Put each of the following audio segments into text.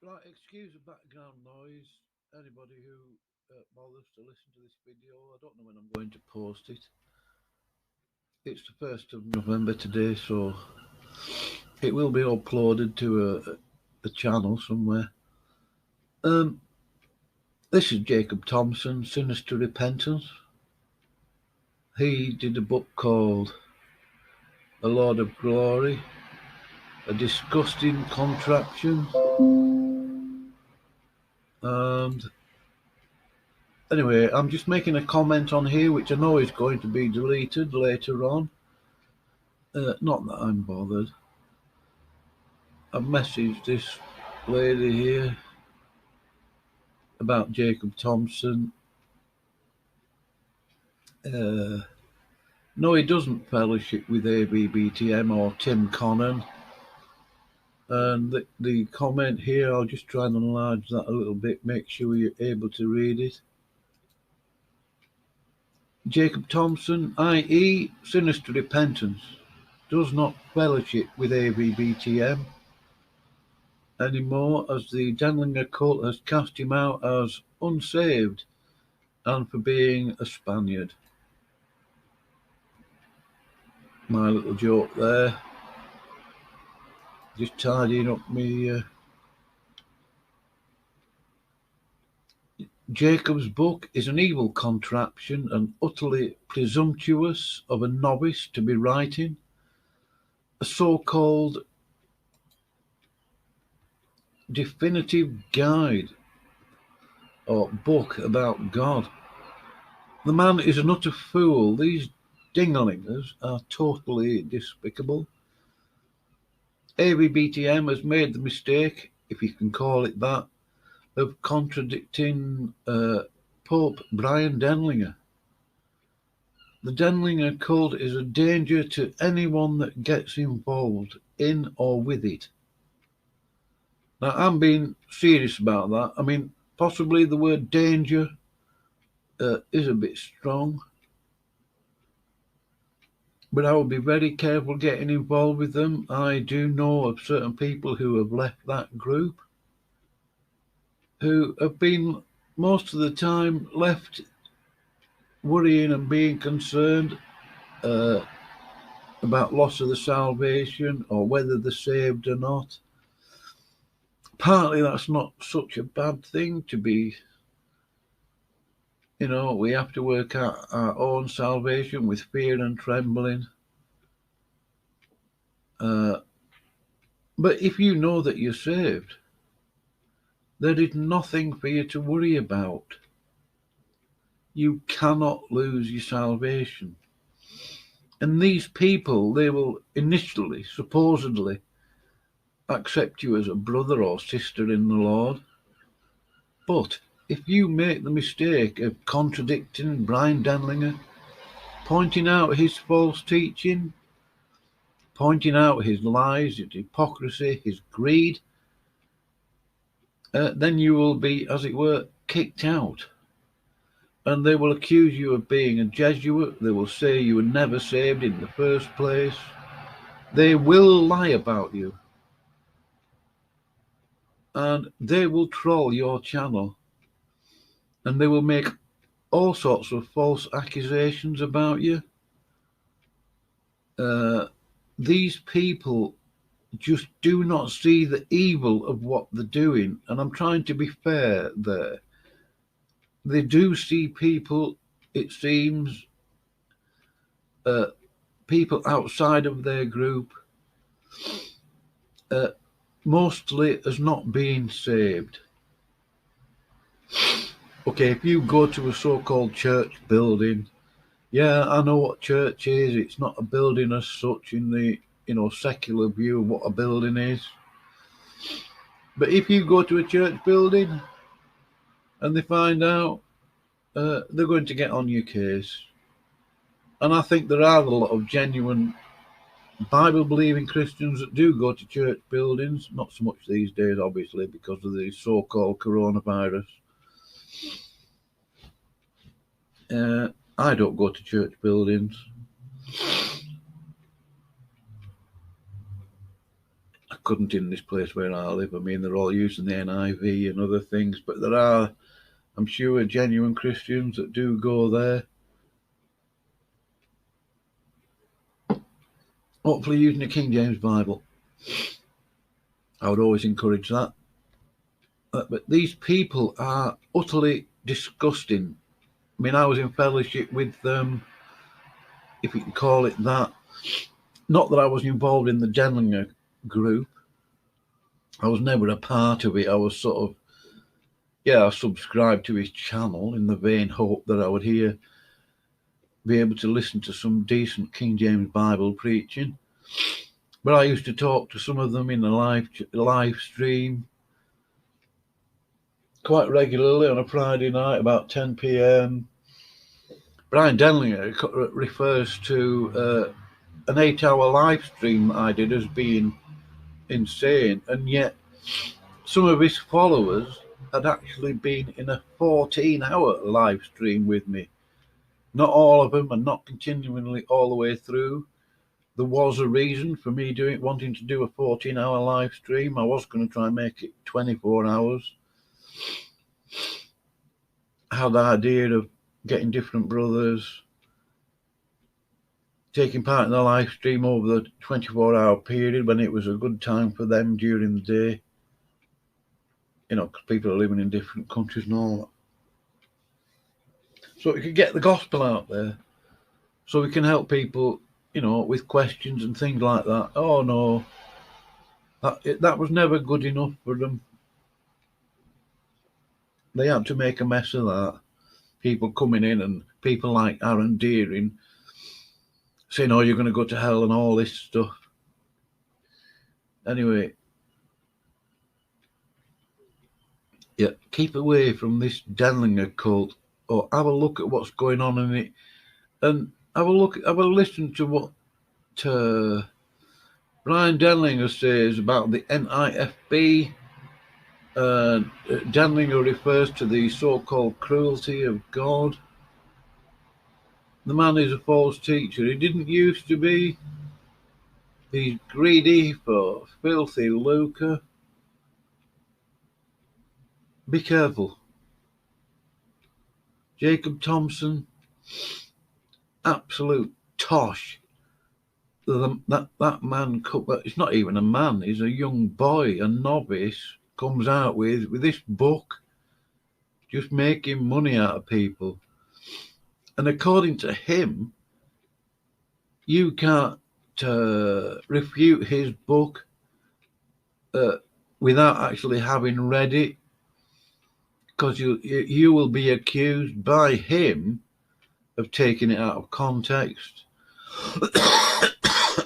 Right, excuse the background noise. Anybody who bothers to listen to this video, I don't know when I'm going to post it. It's the 1st of November today, so it will be uploaded to a channel somewhere. Um, this is Jacob Thompson, Sinister Repentance. He did a book called A Lord of Glory, a disgusting contraption. And anyway, I'm just making a comment on here, which I know is going to be deleted later on. Not that I'm bothered. I've messaged this lady here about Jacob Thompson. No, he doesn't fellowship with ABBTM or Tim Connon. And the comment here, I'll just try and enlarge that a little bit, make sure you're able to read it. Jacob Thompson, i.e. Sinister Repentance, does not fellowship with ABBTM anymore, as the Denlinger cult has cast him out as unsaved and for being a Spaniard. My little joke there. Just tidying up me. Jacob's book is an evil contraption and utterly presumptuous of a novice to be writing a so-called definitive guide or book about God. The man is an utter fool. These dinglingers are totally despicable. ABBTM has made the mistake, if you can call it that, of contradicting Pope Brian Denlinger. The Denlinger cult is a danger to anyone that gets involved in or with it. Now, I'm being serious about that. I mean, possibly the word danger is a bit strong, but I will be very careful getting involved with them. I do know of certain people who have left that group, who have been most of the time left worrying and being concerned about loss of the salvation or whether they're saved or not. Partly that's not such a bad thing to be. We have to work out our own salvation with fear and trembling. But if you know that you're saved, there is nothing for you to worry about. You cannot lose your salvation. And these people, they will initially, supposedly, accept you as a brother or sister in the Lord. But if you make the mistake of contradicting Brian Denlinger, pointing out his false teaching, pointing out his lies, his hypocrisy, his greed, then you will be, as it were, kicked out. And they will accuse you of being a Jesuit. They will say you were never saved in the first place. They will lie about you. And they will troll your channel. And they will make all sorts of false accusations about you. These people just do not see the evil of what they're doing. And I'm trying to be fair there. They do see people, it seems, people outside of their group, mostly as not being saved. Okay, if you go to a so-called church building, yeah, I know what church is. It's not a building as such in the, secular view of what a building is. But if you go to a church building and they find out, they're going to get on your case. And I think there are a lot of genuine Bible-believing Christians that do go to church buildings, not so much these days, obviously, because of the so-called coronavirus. I don't go to church buildings. I couldn't in this place where I live. I mean, they're all using the NIV and other things, but there are, I'm sure, genuine Christians that do go there. Hopefully using the King James Bible. I would always encourage that. But these people are utterly disgusting. I mean, I was in fellowship with them, if you can call it that. Not that I was involved in the Denlinger group. I was never a part of it. I was sort of, I subscribed to his channel in the vain hope that I would be able to listen to some decent King James Bible preaching. But I used to talk to some of them in a live stream quite regularly on a Friday night about 10 p.m. Brian Denlinger refers to an 8-hour live stream I did as being insane, and yet some of his followers had actually been in a 14-hour live stream with me. Not all of them, and not continually all the way through. There was a reason for me wanting to do a 14-hour live stream. I was going to try and make it 24 hours. I had the idea of getting different brothers, taking part in the live stream over the 24-hour period when it was a good time for them during the day. You know, because people are living in different countries and all that. So we could get the gospel out there. So we can help people, you know, with questions and things like that. Oh no, that was never good enough for them. They had to make a mess of that. People coming in and people like Aaron Deering saying, oh, you're going to go to hell and all this stuff. Anyway, yeah, keep away from this Denlinger cult, or have a look at what's going on in it, and have a listen to what Brian Denlinger says about the NIFB. Denlinger refers to the so-called cruelty of God. The man is a false teacher. He didn't used to be. He's greedy for filthy lucre. Be careful. Jacob Thompson, absolute tosh. That man, it's not even a man, he's a young boy, a novice, comes out with this book, just making money out of people. And according to him, you can't refute his book without actually having read it, because you will be accused by him of taking it out of context.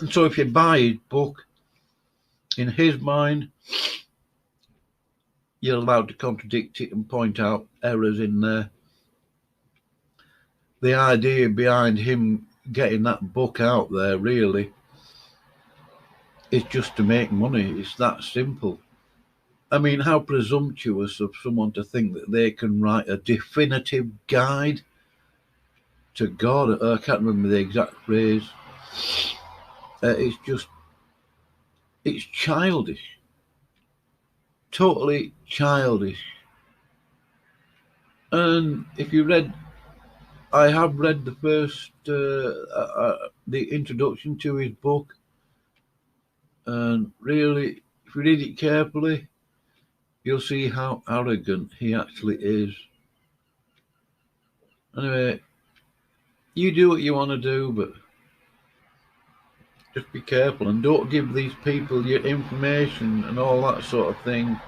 And so if you buy his book, in his mind, you're allowed to contradict it and point out errors in there. The idea behind him getting that book out there really is just to make money. It's that simple. I mean, how presumptuous of someone to think that they can write a definitive guide to God. I can't remember the exact phrase. It's childish. Totally childish. And if you I have read the first, the introduction to his book, and really, if you read it carefully, you'll see how arrogant he actually is. Anyway, you do what you want to do, but just be careful and don't give these people your information and all that sort of thing,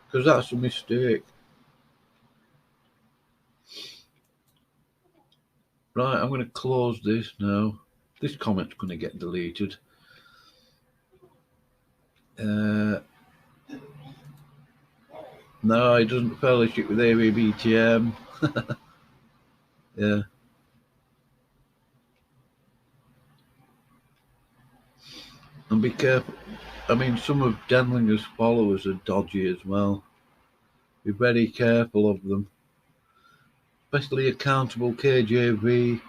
because that's a mistake. Right, I'm going to close this now. This comment's going to get deleted. No, he doesn't fellowship with ABBTM. Yeah. And be careful. I mean, some of Denlinger's followers are dodgy as well. Be very careful of them. Especially Accountable KJV,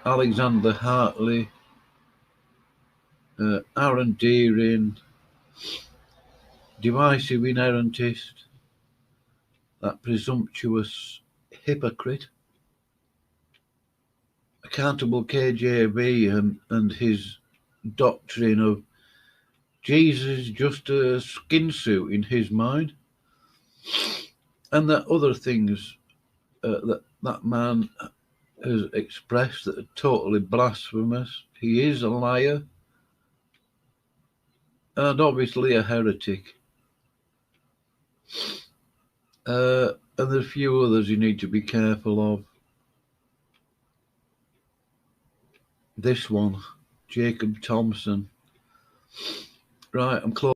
Alexander Hartley, Aaron Deering, divisive inerrantist, that presumptuous hypocrite, accountable KJV and his doctrine of Jesus just a skin suit in his mind, and that other things that man has expressed that are totally blasphemous. He is a liar and obviously a heretic. And there's a few others you need to be careful of. This one, Jacob Thompson. Right, I'm close.